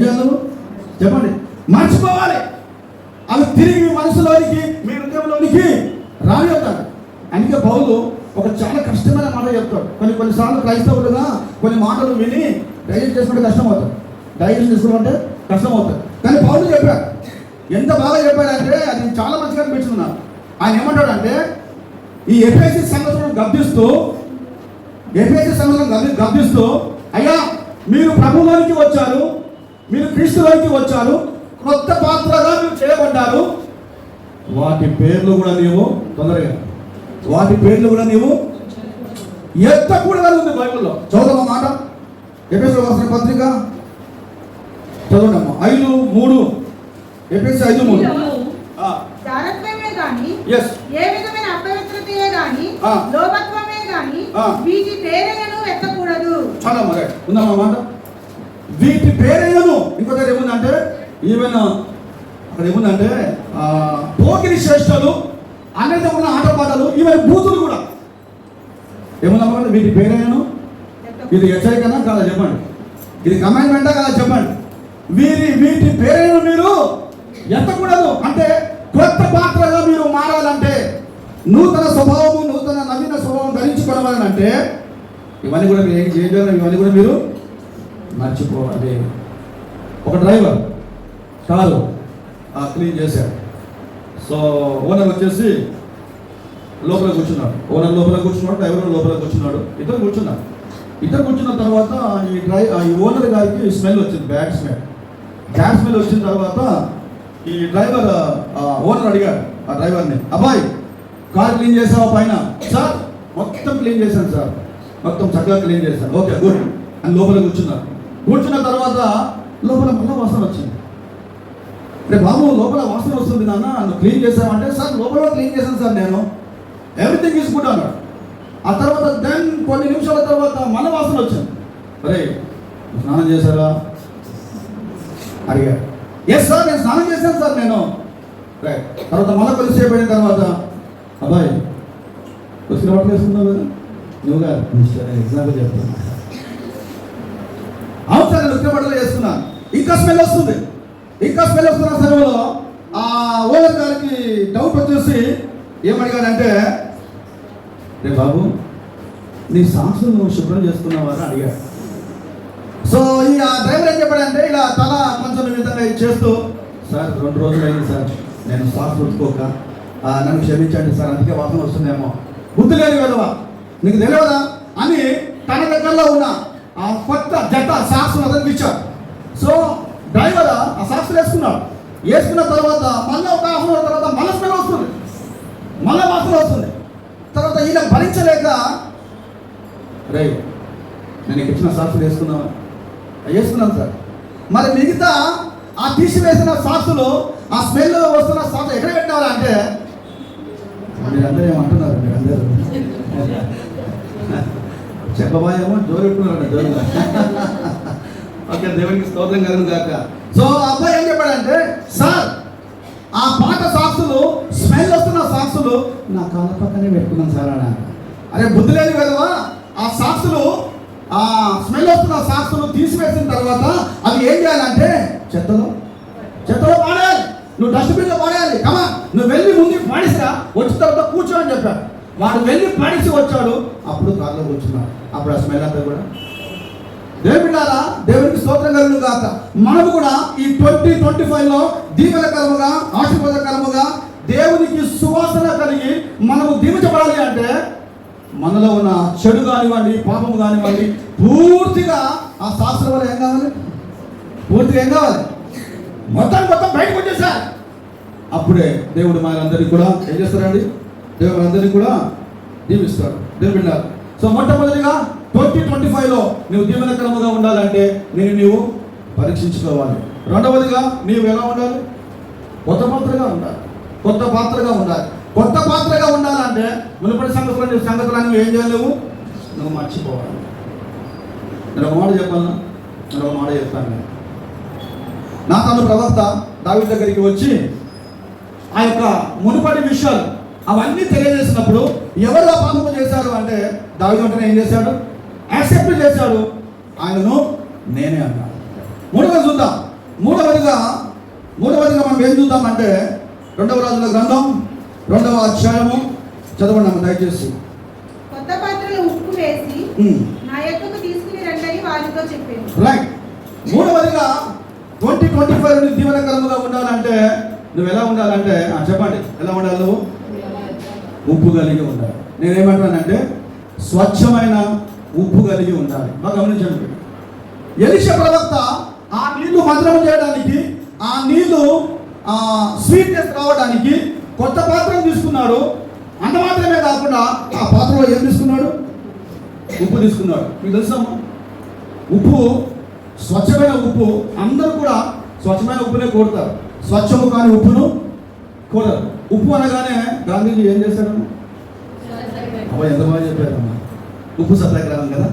చేయాలి చెప్పండి? మర్చిపోవాలి. అవి తిరిగి మనసులోనికి, మీ హృదయంలోనికి రానివ్వతాడు. అందుకే పౌలు ఒక చాలా కష్టమైన మాట చెప్తాడు. కొన్నిసార్లు క్రైస్తవులుగా కొన్ని మాటలు విని డైజెస్ట్ చేసుకుంటే కష్టం అవుతుంది. కానీ పౌలు చెప్పాడు. ఎంత బాగా చెప్పాడంటే అది చాలా మంచిగా అనిపించుకున్నాను. ఆయన ఏమంటాడంటే ఈ ఎఫెసీ సంగతులను గద్దిస్తూ అయ్యా మీరు ప్రభువులోనికి వచ్చారు, మీరు క్రీస్తులోనికి వచ్చారు, కొత్త పాత్రగా మీరు చేయబడ్డారు. వాటి పేర్లు కూడా నీవు ఎత్తకూడదని ఉంది బైబిల్లో. చదువు మాట. ఎఫెసీయులకు రాసిన పత్రిక చదవండమ్మా. 5:3. ఎఫెసీ 5:3. జారత్వమే గాని, ఏ విధమైన అపవిత్రతయే గాని, లోభత్వమే గాని వీటి పేరైనను ఎత్తకూడదు. చాలా మరి ఉందమ్మా మాట. వీటి పేరైనను. ఇంకో దగ్గర ఏముందంటే ఈవెన్ అక్కడ ఏముందంటే పోకిరి శ్రేష్టలు, అనేది ఉన్న ఆటపాటలు, ఈవెన్ బూతులు కూడా ఏముందమ్మా. వీటి పేరైనను. ఇది హెచ్చరికనా కాదా చెప్పండి? ఇది కమాండ్మెంటా కాదా చెప్పండి? వీటి పేరైన మీరు ఎత్తకూడదు. అంటే కొత్త పాత్రగా మీరు మారాలంటే, నూతన స్వభావము, నవీన స్వభావం ధరించుకోవాలంటే ఇవన్నీ కూడా మీరు ఏం చేయగలరు? ఇవన్నీ కూడా మీరు మర్చిపోవాలి. ఒక డ్రైవర్ కారు క్లీన్ చేశాడు. సో ఓనర్ వచ్చేసి లోపల కూర్చున్నాడు. డ్రైవర్ లోపల కూర్చున్నాడు. ఇద్దరు కూర్చున్న తర్వాత ఈ ఓనర్ గారికి స్మెల్ వచ్చింది, బ్యాడ్ స్మెల్ వచ్చిన తర్వాత ఈ డ్రైవర్ ఓనర్ అడిగాడు ఆ డ్రైవర్ని, అబ్బాయి కార్ క్లీన్ చేసావా పైన? సార్ మొత్తం క్లీన్ చేశాను సార్, మొత్తం చక్కగా క్లీన్ చేశాను. ఓకే గుడ్ అని లోపల కూర్చున్న తర్వాత లోపల మళ్ళీ వాసన వచ్చింది. రే బాబు లోపల వాసన వస్తుంది నాన్న, నువ్వు క్లీన్ చేసావంటే సార్ లోపల క్లీన్ చేశాను సార్ నేను, ఎవ్రీథింగ్ ఈజ్ గుడ్ అన్నాడు. ఆ తర్వాత దెన్ కొన్ని నిమిషాల తర్వాత మన వాసన వచ్చింది. అరే స్నానం చేశారా అడిగాడు. ఎస్ సార్ నేను స్నానం చేశాను సార్ నేను. రైట్. తర్వాత మళ్ళీ కొద్దిసేపు అయిన తర్వాత అబ్బాయి కొద్దిగా బట్టలు వేసుకున్నావు కదా నువ్వు కాదు, ఎగ్జాంపుల్ చెప్తున్నా. అవును సార్ నేను ఉత్తిన బట్టలు వేసుకున్నాను. ఇంకా స్మెల్ వస్తున్న సమయంలో ఆ ఓనర్ గారికి డౌట్ వచ్చేసి ఏమడిగాడంటే, రే బాబు నీ సాక్సులు నువ్వు శుభ్రం చేసుకున్నావా అని అడిగాడు. సో ఈ డ్రైవర్ ఏం చెప్పాడంటే ఇలా తల కొంచెం విధంగా చేస్తూ సార్ 2 రోజులు అయింది సార్ నేను సాక్స్ ఉతుకోక, నన్ను క్షమించండి సార్, అందుకే వాసన వస్తుందేమో. బుద్ధి లేని విధవా, నీకు తెలియదా అని తన దగ్గరలో ఉన్న ఆ కొత్త జత సాక్స్ అతనికి ఇచ్చాడు. సో డ్రైవర్ ఆ సాక్స్ వేసుకున్న తర్వాత మళ్ళీ ఒక హాఫ్ అన్ అవర్ తర్వాత మళ్ళీ స్మెల్ వస్తుంది, మళ్ళీ వాసన వస్తుంది. తర్వాత ఈయన భరించలేక, రే నేను ఇచ్చిన సాక్సులు వేసుకున్నాను సార్, మరి మిగతా ఆ తీసివేసిన సాక్సులు ఆ స్మెల్ వస్తున్న సాక్స్ ఎక్కడ పెట్టినారా అంటే, మీరందరూ ఏమంటున్నారు, మీరందరూ చెప్పబోయేమో జోరు పెట్టుకున్నారండి, జోరు. ఓకే, దేవునికి స్తోత్రం కలుగును గాక. సో అబ్బాయి ఏం చెప్పాడంటే, సార్ ఆ పాత సాక్సులు స్మెల్ వస్తున్న సాక్సులు నా కాళ్ళ పక్కనే పెట్టుకున్నాను సార్ అన్న. అరే బుద్ధి లేని విధవా, ఆ సాక్సులు ఆ స్మెల్ వస్తున్న సాక్సులు తీసివేసిన తర్వాత అవి ఏం చేయాలంటే చెత్తలో పాడేయాలి, నువ్వు డస్ట్బిన్లో పాడేయాలి. కమా నువ్వు వెళ్ళి ముందు పాడిసిరా, వచ్చిన తర్వాత కూర్చో అని చెప్పాడు. వాడు వెళ్ళి పాడిసి వచ్చాడు, అప్పుడు కార్లో కూర్చున్నాడు. అప్పుడు ఆ స్మెల్ అంతా కూడా దేవుడారా, దేవునికి స్తోత్రం కలుగును గాక. మనము కూడా ఈ 2025లో దీవెనకరముగా ఆశీర్వాదకరముగా దేవునికి సువాసన కలిగి మనము దీవించబడాలి అంటే మనలో ఉన్న చెడు కానివ్వండి, పాపము కానివ్వండి, పూర్తిగా ఆ శాస్త్రం వల్ల ఏం కావాలి, పూర్తిగా ఏం కావాలి, మొత్తం బయటకు వచ్చేసారు. అప్పుడే దేవుడు మనందరికీ కూడా ఏం చేస్తారండి, దేవుడు అందరినీ కూడా దీవిస్తాడు. దేవుడు సో మొట్టమొదటిగా 2025లో నువ్వు దీవెనకరముగా ఉండాలంటే నీవు పరీక్షించుకోవాలి. రెండవదిగా నీవు ఎలా ఉండాలి, కొత్త పాత్రగా ఉండాలి. కొత్త పాత్రగా ఉండాలంటే మునుపటి సంగతులను ఏం చేయలేవు, నువ్వు మర్చిపోవాలి. నేను ఒక మాట చెప్తాను. నాతాను ప్రవక్త దావీదు దగ్గరికి వచ్చి ఆ యొక్క మునుపటి విషయాలు అవన్నీ తెలియజేసినప్పుడు ఎవరు ఆ పాపము చేశారు అంటే దావీదు అంటే ఏం చేశాడు, యాక్సెప్ట్ చేశాడు. ఆయనను నేనే అన్నాడు. మూడవదిగా మనం ఏం చూద్దామంటే 2వ రాజుల గ్రంథం 2వ అధ్యాయము చదవండి దయచేసి. కొత్త పాత్రలో ఉప్పు వేసి నా యొక్కకు తీసుకుని రండి వారితో చెప్పాను. రైట్. మూడవదిగా 2025 దీవెనకరముగా ఉండాలంటే నువ్వు ఎలా ఉండాలంటే చెప్పండి, ఎలా ఉండాలి? నువ్వు ఉప్పు కలిగి ఉండాలి. నేనేమంటానంటే స్వచ్ఛమైన ఉప్పు కలిగి ఉండాలి. బాగా గమనించండి. ఎలీషా ప్రవక్త ఆ నీళ్లు మధురం చేయడానికి, ఆ నీళ్లు స్వీట్నెస్ రావడానికి కొత్త పాత్రను తీసుకున్నాడు. అంత మాత్రమే కాకుండా ఆ పాత్రలో ఏం తీసుకున్నాడు, ఉప్పు తీసుకున్నాడు. మీకు తెలుసమ్మా, ఉప్పు స్వచ్ఛమైన ఉప్పు అందరూ కూడా స్వచ్ఛమైన ఉప్పునే కోరుతారు, స్వచ్ఛము కాని ఉప్పును కోరరు. ఉప్పు అనగానే గాంధీజీ ఏం చేశాడమ్మా, ఎంత బాగా చెప్పారమ్మా, ఉప్పు సత్యాగ్రహం కదా.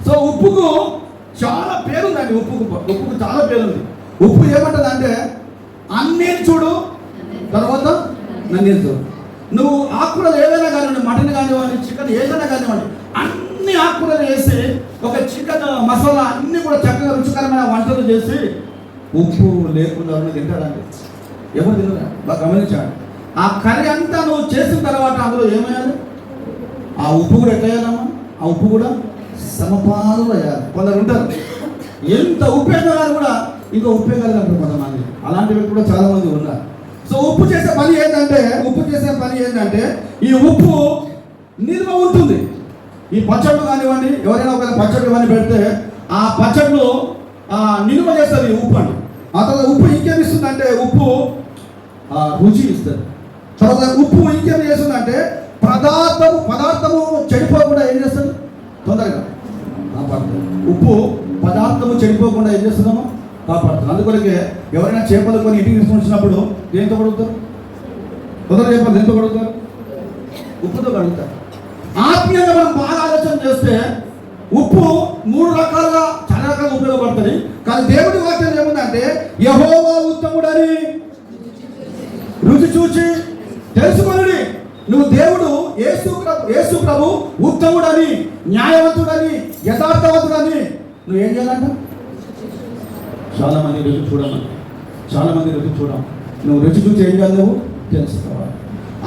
సో ఉప్పుకు చాలా పేరుందండి, ఉప్పుకు చాలా పేరుంది. ఉప్పు ఏమంటుంది అంటే అన్నీ చూడు, తర్వాత నన్ను చూడు. నువ్వు ఆకుకూరలు ఏదైనా కానివ్వండి, మటన్ కానివ్వండి, చికెన్ ఏదైనా కానివ్వండి, అన్ని ఆకుకూరలు వేసి ఒక చికెన్ మసాలా అన్ని కూడా చక్కగా రుచికరమైన వంటలు చేసి ఉప్పు లేకుండా తింటాడండి. ఎవరు తినరా? బాగా గమనించాడు. ఆ కర్రీ అంతా నువ్వు చేసిన తర్వాత అందులో ఏమయ్యాలి, ఆ ఉప్పు కూడా ఎట్లా వేయాలమ్మా, ఆ ఉప్పు కూడా సమపాలు వేయాలి. కొందరు ఉంటారు ఎంత ఉప్పు వేసినా కానీ కూడా ఇంకా ఉప్పు వేయగలరు కొంతమంది. అలాంటి వ్యక్తులు కూడా చాలా మంది ఉన్నారు. సో ఉప్పు చేసే పని ఏంటంటే ఈ ఉప్పు నిల్వ ఉంటుంది. ఈ పచ్చళ్ళు కానివ్వండి, ఎవరైనా ఒకవేళ పచ్చళ్ళు ఇవన్నీ పెడితే ఆ పచ్చళ్ళు నిల్వ చేస్తుంది ఈ ఉప్పు అండి. ఆ తర్వాత ఉప్పు ఇంకేమి ఇస్తుందంటే ఉప్పు రుచి ఇస్తుంది. తర్వాత ఉప్పు ఇంకేమి చేస్తుందంటే పదార్థము చెడిపోకుండా ఏం చేస్తుంది, తొందరగా కాపాడుతుంది. ఉప్పు పదార్థము చెడిపోకుండా ఏం చేస్తుందమ్మా, కాపాడుతుంది. అందుకొరకే ఎవరైనా చేపలు కొని ఇంటికి తీసుకొని వచ్చినప్పుడు దేంతో కడుగుతారు, తొందరగా చేపలు దేంతో కడుగుతారు, ఉప్పుతో కడుగుతారు. ఆత్మీయంగా మనం బాగా ఆలోచన చేస్తే ఉప్పు 3 రకాలుగా చాలా రకాలుగా ఉపయోగపడుతుంది. కానీ దేవుడి వాక్యం ఏముందంటే యెహోవా ఉత్తముడని రుచి చూచి తెలుసుకొనుడి. నువ్వు దేవుడు యేసు ప్రభు ఉత్తముడని, న్యాయవంతుడని, యథార్థవంతుడని నువ్వు ఏం చేయాలంట? చాలా మంది రుచి చూడం. నువ్వు రుచి చూసి ఏం చేయాలి, నువ్వు తెలుసుకోవాలి.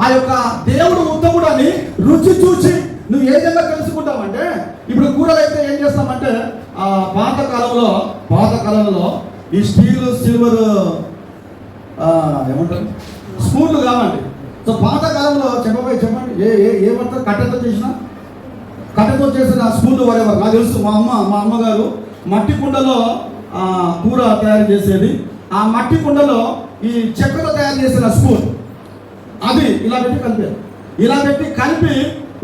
ఆ యొక్క దేవుడు ఉత్తముడు అని రుచి చూసి నువ్వు ఏ విధంగా తెలుసుకుంటావంటే, ఇప్పుడు కూరలు అయితే ఏం చేస్తామంటే పాత కాలంలో ఈ స్టీల్ సిల్వర్ ఏమంటారు స్పూన్లు కావాలి. సో పాతకాలంలో చెప్పండి ఏమంటారు కట్టెతో చేసిన స్పూన్లు వరేవారు. నాకు తెలుసు మా అమ్మగారు మట్టి కుండలో కూర తయారు చేసేది. ఆ మట్టి కుండలో ఈ చెక్కతో తయారు చేసిన స్పూన్ అది ఇలా పెట్టి కలిపి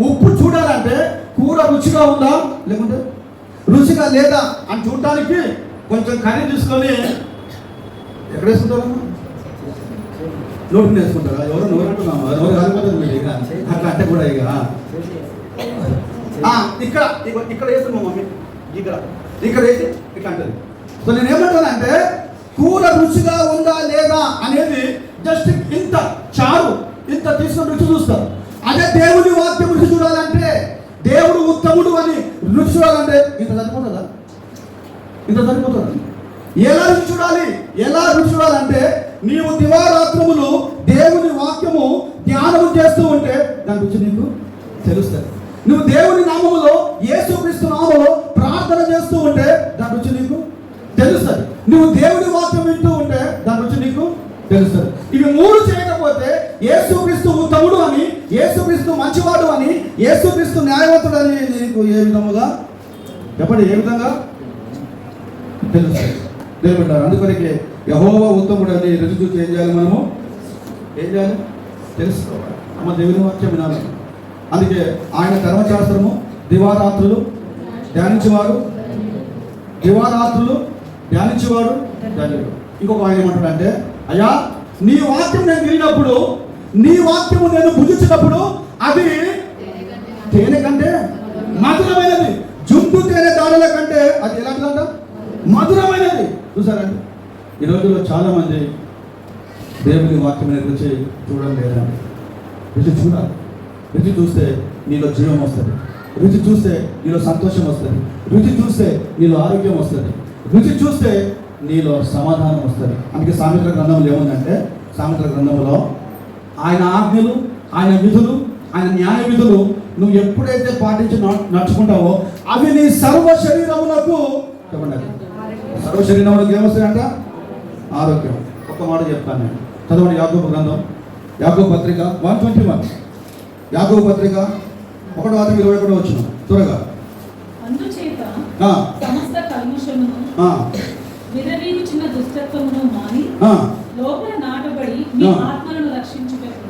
ఉప్పు చూడాలంటే కూర రుచిగా ఉందా లేకుంటే రుచిగా లేదా అని చూడటానికి కొంచెం కర్రీ తీసుకొని ఎక్కడ వేసుకుంటారు? నోటిని వేసుకుంటారా? ఎవరు నోరంటున్నాము ఎవరు కాకపోతుంది మీరు ఇక అట్లా అంటే కూడా ఇక ఇక్కడ వేస్తాను మమ్మీ ఇక్కడ వేసి ఇట్లా అంటది. సో నేను ఏమంటానంటే కూర రుచిగా ఉందా లేదా అనేది జస్ట్ ఇంత చారు ఇంత తీసుకొని రుచి చూస్తారు. అదే దేవుని వాక్యం రుచి చూడాలంటే దేవుడు ఉత్తముడు అని రుచి చూడాలంటే ఇంత సరిపోతుందా? ఎలా రుచి చూడాలంటే నీవు దివారాత్రములు దేవుని వాక్యము ధ్యానము చేస్తూ ఉంటే దాని రుచి నీకు తెలుస్తుంది. నువ్వు దేవుని నామములో యేసుక్రీస్తు నామములో ప్రార్థన చేస్తూ ఉంటే దాని రుచి నీకు తెలుస్తుంది. నువ్వు దేవుని వాక్యం వింటూ ఉంటే దాని రుచి నీకు తెలుస్తుంది. ఇవి మూడు చేయకపోతే యేసుక్రీస్తు ఉత్తముడు అని, యేసుక్రీస్తు మంచివాడు అని, యేసుక్రీస్తు న్యాయవంతుడు అని నీకు ఏ విధముగా చెప్పండి, ఏ విధంగా తెలుస్తుంది? తెలుపుతారు. అందుకొరికి యెహోవా ఉత్తముడు అని రుచి చూసి ఏం చేయాలి? ఏం చేయాలి? తెలుసుకోవాలి. అమ్మ దేవుని వాక్యం వినాలి. అందుకే ఆయన ధర్మశాస్త్రము దివారాత్రులు ధ్యానించేవాడు. ఇంకొక ఆయన ఏమంటాడంటే, అయ్యా నీ వాక్యం నేను వినినప్పుడు, నీ వాక్యము నేను భుజించినప్పుడు అది తేనె కంటే మధురమైనది, జుంటు తేనె దాడుల కంటే అది ఎలాంటిదంట? మధురమైనది. చూసారండి, ఈ రోజుల్లో చాలా మంది దేవుని వాక్యం రుచి చూడడం లేదండి. రుచి చూడాలి. రుచి చూస్తే నీలో జీవం వస్తుంది. రుచి చూస్తే నీలో సంతోషం వస్తుంది. రుచి చూస్తే నీలో ఆరోగ్యం వస్తుంది. రుచి చూస్తే నీలో సమాధానం వస్తుంది. అందుకే సామెతల గ్రంథంలో ఏముందంటే, సామెతల గ్రంథంలో ఆయన ఆజ్ఞలు, ఆయన విధులు, ఆయన న్యాయ విధులు నువ్వు ఎప్పుడైతే పాటించి నడుచుకుంటావో అవి నీ సర్వ శరీరములకు చెప్పండి, సర్వ శరీరములకు ఏమొస్తాయంట? ఆరోగ్యం. ఒక్క మాట చెప్తాను నేను. చదవండి యాకోబు గ్రంథం, యాకోబు పత్రిక 121, యాకోబు పత్రిక 1:21 వచ్చిన త్వరగా. అందుచేత సమస్త కల్మషమును విరవీగుచున్న దుష్టత్వమును మాని లోపల నాటబడి మీ ఆత్మలను రక్షించుటకు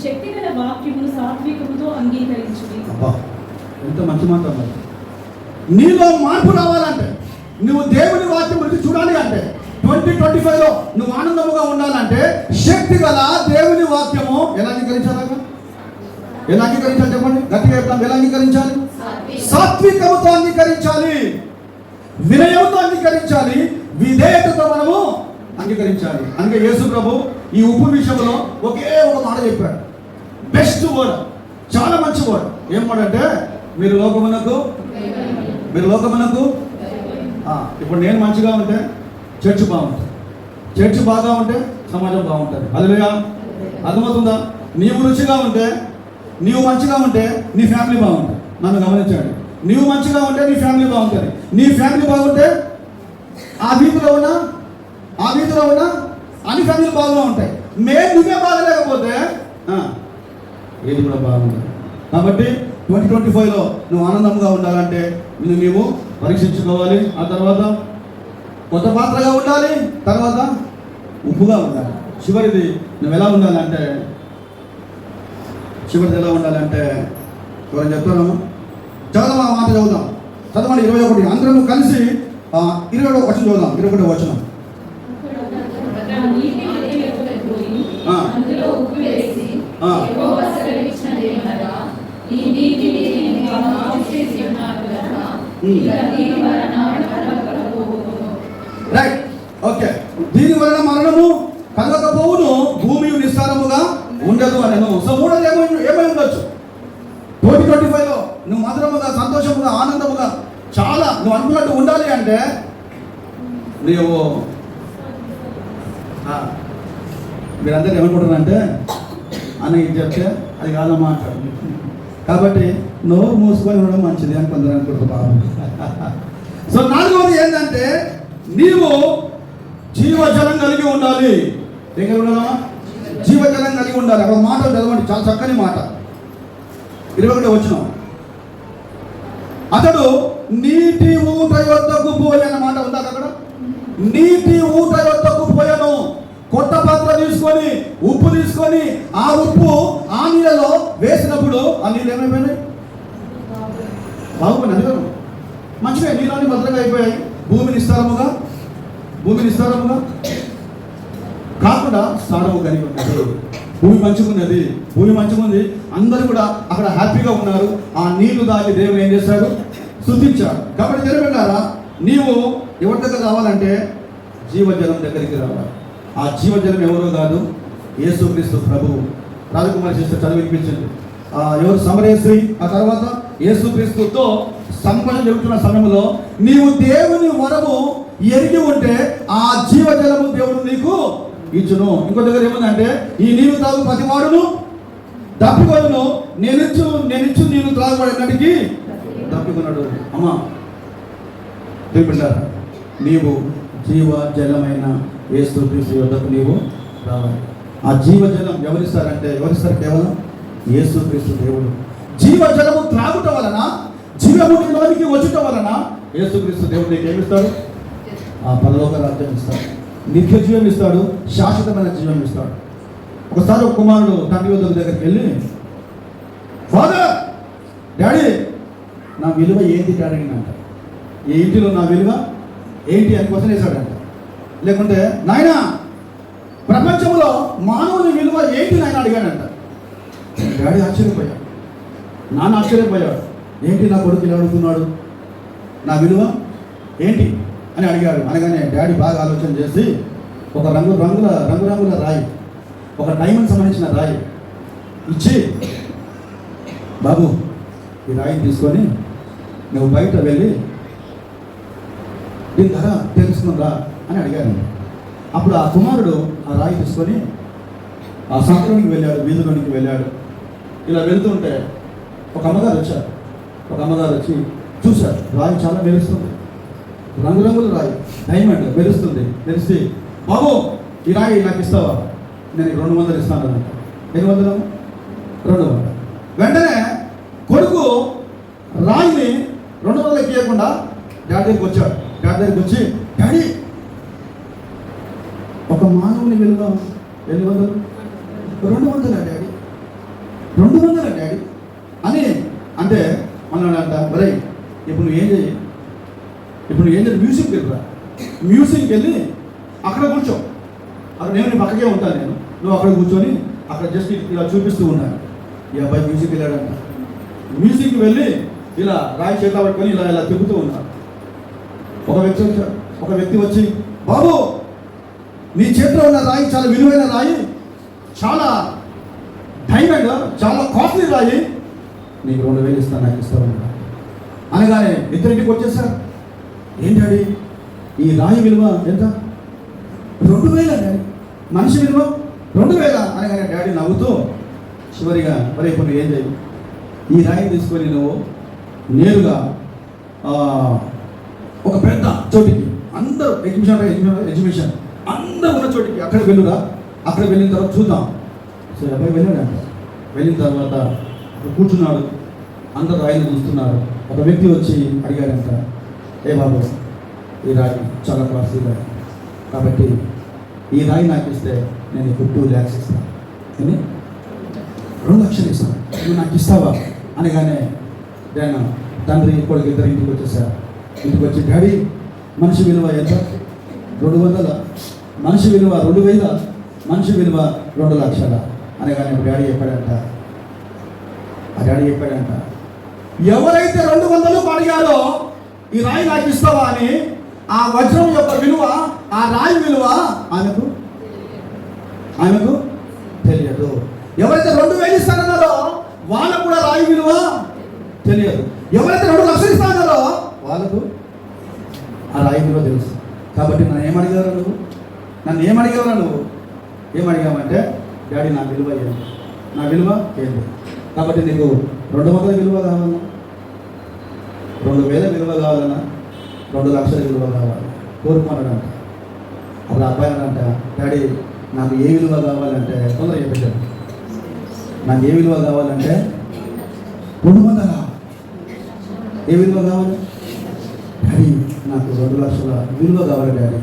శక్తిగల వాక్యమును సాత్వికముతో అంగీకరించుడి. ఎంత మంచి మాట. నీలో మార్పు రావాలంటే, నువ్వు దేవుని వాక్యం రుచి చూడాలి అంటే, 2025లో నువ్వు ఆనందముగా ఉండాలంటే శక్తి గల దేవుని వాక్యము ఎలా అంగీకరించాలి? చెప్పండి, గట్టిగా చెప్తాం. ఎలా అంగీకరించాలి? సాత్వికముతో అంగీకరించాలి, వినయంతో అంగీకరించాలి, విధేయతతో మనము అంగీకరించాలి. అందుకే యేసు ప్రభు ఈ ఉప్పు విషయంలో ఒకే ఒక మాట చెప్పాడు. బెస్ట్ వర్డ్, చాలా మంచి వర్డ్. ఏం మాట అంటే, మీరు లోకమునకు ఇప్పుడు నేను మంచిగా ఉంటే చర్చ్ బాగుంటుంది, చర్చ్ బాగా ఉంటే సమాజం బాగుంటుంది. హల్లెలూయా. అర్థమవుతుందా? నీవు రుచిగా ఉంటే, నీవు మంచిగా ఉంటే నీ ఫ్యామిలీ బాగుంటుంది. నన్ను గమనించండి. నీవు మంచిగా ఉంటే నీ ఫ్యామిలీ బాగుంటుంది. నీ ఫ్యామిలీ బాగుంటే ఆ వీధిలో ఉన్న అన్ని ఫ్యామిలీ బాగా ఉంటాయి. నువ్వే బాగలేకపోతే ఏది కూడా బాగుంటుంది. కాబట్టి 2025లో నువ్వు ఆనందంగా ఉండాలంటే నీవు పరీక్షించుకోవాలి. ఆ తర్వాత కొత్త పాత్రగా ఉండాలి, తర్వాత ఉప్పుగా ఉండాలి. చివరిది నువ్వు ఎలా ఉండాలంటే, ఎవరైనా చెప్తాను. చదువు ఆ మాట చదువుదాం. చదవండి 21. అందరూ కలిసి 21 వచనం చదువుదాం. 21 వచనం. Right, okay. దీని వలన మరణము కలగకపోవును, భూమి నిస్సారముగా ఉండదు అనను. సో మూడోది ఏమై ఉండొచ్చు? 2025లో నువ్వు మధురముగా, సంతోషముగా, ఆనందముగా చాలా నువ్వు అనుకున్నట్టు ఉండాలి అంటే నువ్వు మీరందరూ ఏమనుకుంటారంటే, అని చెప్తే అది కాదమ్మా అంటారు. కాబట్టి నోరు మూసుకొని ఉండడం మంచిది అని కొందరు అనుకుంటున్నాను. సో నాలుగవది ఏంటంటే, నీవు జీవజలం కలిగి ఉండాలి. ఏం కలిగి ఉండాలా? జీవజలం కలిగి ఉండాలి. అక్కడ మాట చదవండి, చాలా చక్కని మాట. 21 వచనం. అతడు నీటి ఊట యొద్దకు పోయి అన్న మాట ఉందా అక్కడ? నీటి ఊట యొద్దకు పోయాను. కొత్త పాత్ర తీసుకొని ఉప్పు తీసుకొని ఆ ఉప్పు ఆ నీళ్ళలో వేసినప్పుడు ఆ నీళ్ళు ఏమైపోయినాయి? బాగుపోయినాయి. అదిగో మంచిగా నీళ్ళని భద్రంగా అయిపోయాయి. భూమిని విస్తారముగా కాకుండా సారము కలిగి ఉన్నది. భూమి మంచుకున్నది, భూమి మంచుకుంది. అందరూ కూడా అక్కడ హ్యాపీగా ఉన్నారు. ఆ నీళ్లు దాగి దేవుడు ఏం చేశాడు? స్తుతించాడు. కాబట్టి తెలియబడ్డారా, నీవు ఎవరి దగ్గర రావాలంటే జీవజలం దగ్గరికి రావాలి. ఆ జీవజలం ఎవరో కాదు, యేసుక్రీస్తు ప్రభువు. రాజకుమారి సిస్టర్ చదివినిపించింది. ఎవరు? సమరేశ్వరి. ఆ తర్వాత యేసుక్రీస్తుతో సంభాషణ జరుగుతున్న సమయంలో నీవు దేవుని వరము ఎరిగి ఉంటే ఆ జీవజలము దేవుడు నీకు ఇచ్చును. ఇంకో దగ్గర ఏముందంటే, ఈ నీరు తాగు ప్రతి వాడును తప్పికొను, నేనిచ్చు నీరు త్రాగబడినటికి తప్పికొన్నాడు. అమ్మా తెలిపిండారా, నీవు జీవజలమైన యేసుక్రీస్తు యొద్దకు నీవు రావాలి. ఆ జీవజలం ఎవరిస్తారు? కేవలం యేసుక్రీస్తు దేవుడు. జీవజలము త్రాగుట వలన, జీవములోనికి వచ్చుట వలన యేసుక్రీస్తు దేవుడు నీకు ఏమిస్తాడు? ఆ పరలోక రాజ్యం ఇస్తాడు, నిత్య జీవం ఇస్తాడు, శాశ్వతమైన జీవం ఇస్తాడు. ఒకసారి ఒక కుమారుడు తండ్రి దగ్గరికి వెళ్ళి, ఫాదర్, డాడీ, నా విలువ ఏంటి డాడీ అంట. ఈ ఇంటిలో నా విలువ ఏంటి అని క్వశ్చన్ వేశాడంట. లేకుంటే, నాయన ప్రపంచంలో మానవుని విలువ ఏంటి నాయన అడిగాడంట. డాడీ ఆశ్చర్యపోయాడు, నాన్న ఆశ్చర్యపోయాడు. ఏంటి నా కొడుకు ఇలా అడుగుతున్నాడు, నా విలువ ఏంటి అని అడిగాడు. అనగానే డాడీ బాగా ఆలోచన చేసి ఒక రంగురంగుల రాయి, ఒక డైమండ్ సంబంధించిన రాయి ఇచ్చి, బాబు ఈ రాయిని తీసుకొని నువ్వు బయట వెళ్ళి దీని ధర తెలుసుకుందా అని అడిగాను. అప్పుడు ఆ కుమారుడు ఆ రాయి తీసుకొని ఆ సంతలోనికి వెళ్ళాడు, వీధిలోనికి వెళ్ళాడు. ఇలా వెళ్తుంటే ఒక అమ్మగారు వచ్చారు. ఒక అమ్మగారు వచ్చి చూశారు, రాయి చాలా మెరుస్తుంది, రంగురంగుల రాయి, డైమండ్ మెరుస్తుంది. మెరిసి, బాబు ఈ రాయి నాకు ఇస్తావా? నేను 200 ఇస్తాను అన్నమాట. 200. వెంటనే కొడుకు రాయిని 200 ఇవ్వకుండా డాడీ దగ్గరికి వచ్చాడు. డాడీ దగ్గరికి వచ్చి, డాడీ ఒక మానవుని విలువ 200 డాడీ, 200 డాడీ అని అంటే అన్నాడంట. మరి ఇప్పుడు నువ్వు ఏం చేయి, మ్యూజియంకి వెళ్ళిరా. మ్యూజియంకి వెళ్ళి అక్కడ కూర్చో, అక్కడ నేను పక్కకే ఉంటాను, నువ్వు అక్కడ కూర్చొని అక్కడ జస్ట్ ఇలా చూపిస్తూ ఉన్నాను. ఈ అబ్బాయి మ్యూజిక్ వెళ్ళాడంట. మ్యూజిక్కి వెళ్ళి ఇలా రాయి చేత పట్టుకొని ఇలా తిరుగుతూ ఉన్నాడు. ఒక వ్యక్తి వచ్చి, బాబు నీ చేతిలో ఉన్న రాయి చాలా విలువైన రాయి, చాలా డైమండ్, చాలా కాస్ట్లీ రాయి, నీకు 2000 ఇస్తాను, నాకు ఇస్తాను అనగానే ఇద్దరింటికి వచ్చేసారు. ఏంటండి ఈ రాయి విలువ ఎంత? 2000 డాడీ. మనిషి విలువ 2000 అనగానే డాడీ నవ్వుతూ చివరిగా, మరి ఇప్పుడు ఏం చేయి, ఈ రాయి తీసుకొని నువ్వు నేరుగా ఒక పెద్ద చోటికి, అందరూ ఎగ్జిబిషన్ అందరూ ఉన్న చోటికి అక్కడ వెళ్ళురా. అక్కడ వెళ్ళిన తర్వాత చూద్దాం. సరే అబ్బాయి వెళ్ళాడంట. వెళ్ళిన తర్వాత కూర్చున్నాడు, అందరూ రాయిని చూస్తున్నారు. ఒక వ్యక్తి వచ్చి అడిగాడంట, ఏ బాబు ఈ రాయి చాలా కాస్ట్లీ రాయి, కాబట్టి ఈ రాయి నాకు ఇస్తే నేను ఇప్పుడు 2 lakhs ఇస్తాను, అని 2 లక్షలు ఇస్తాను, నువ్వు నాకు ఇస్తావా అనగానే నేను తండ్రి కొడుకు ఇద్దరు ఇంటికి వచ్చేసారు. ఇంటికి వచ్చి, డాడీ మనిషి విలువ ఎంత? 200. మనిషి విలువ 2000. మనిషి విలువ 2 లక్షల అనగానే డాడీ చెప్పాడంట, ఎవరైతే 200 అడిగారో ఈ రాయి నాకు ఇస్తావా అని, ఆ వజ్రం యొక్క విలువ, ఆ రాయి విలువ ఆమెకు తెలియదు. ఎవరైతే 2000 ఇస్తానన్నారో వాళ్ళకు కూడా రాయి విలువ తెలియదు. ఎవరైతే 2 లక్షలు ఇస్తానన్నారో వాళ్ళకు ఆ రాయి విలువ తెలుసు. కాబట్టి నన్ను ఏమడిగావు నువ్వు? ఏమడిగామంటే, డాడీ నా విలువ ఏంటి? కాబట్టి నీకు 200 విలువ కావాలన్నా, 2000 విలువ కావాలన్నా, 2 లక్షల విలువ కావాలి కోరుకున్నాడంట. అప్పుడు అబ్బాయి అనంట, డాడీ నాకు ఏ విలువ కావాలంటే తొందరగా చెప్పేశారు. నాకు ఏ విలువ కావాలంటే 200. ఏ విలువ కావాలి డాడీ? నాకు 2 లక్షల విలువ కావాలి డాడీ.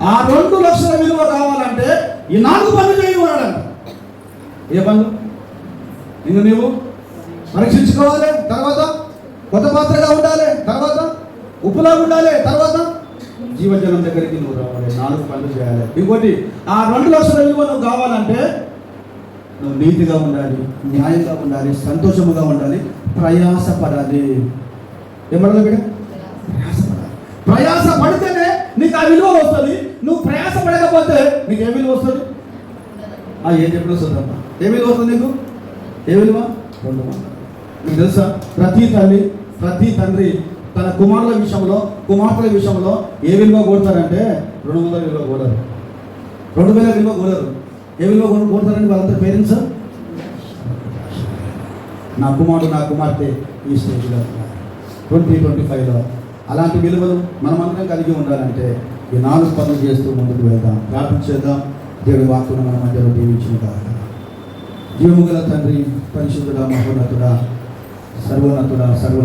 ఆ 2 లక్షల విలువ కావాలంటే ఈ 4 పనులు చేయకూడదంట. ఏ పనులు? నిన్ను నీవు పరీక్షించుకోవాలి, తర్వాత కొత్త పాత్రగా ఉండాలి, తర్వాత ఉప్పులా ఉండాలి, తర్వాత జీవజనం దగ్గరికి నువ్వు రావాలి. 4 పనులు చేయాలి. ఇంకోటి, ఆ 2 లక్షల విలువ నువ్వు కావాలంటే నువ్వు నీతిగా ఉండాలి, న్యాయంగా ఉండాలి, సంతోషముగా ఉండాలి, ప్రయాసపడాలి. ఏమన్నా బిడ్డ? ప్రయాసపడాలి. ప్రయాస పడితేనే నీకు ఆ విలువ వస్తుంది. నువ్వు ప్రయాస పడకపోతే నీకు ఏ విలువ వస్తుంది? ఏం చెప్పిన వస్తుందమ్మా? ఏ విలువ వస్తుంది నీకు? ఏ విలువ? 200. నీకు తెలుసా, ప్రతి తల్లి ప్రతి తండ్రి తన కుమారుల విషయంలో కుమార్తెల విషయంలో ఏ విలువ కోరుతారంటే 200 విలువ కోరరు, 2000 విలువ కోరరు. ఏ విలువ కోరుతారండి వాళ్ళంతా పేరెంట్స్? నా కుమారుడు నా కుమార్తె ఈ స్టేజ్లో 2025లో అలాంటి విలువలు మనమందరం కలిగి ఉండాలంటే ఈ 4 పనులు చేస్తూ ముందుకు వెళ్దాం. ప్రార్థించేద్దాం. దేవుడి వాక్కును మన మధ్యలో దీవించిన కాదు. జీవముగల తండ్రి, పరిశుద్ధుడా, మహోన్నతుడా, సర్వోన్నతుడా, సర్వ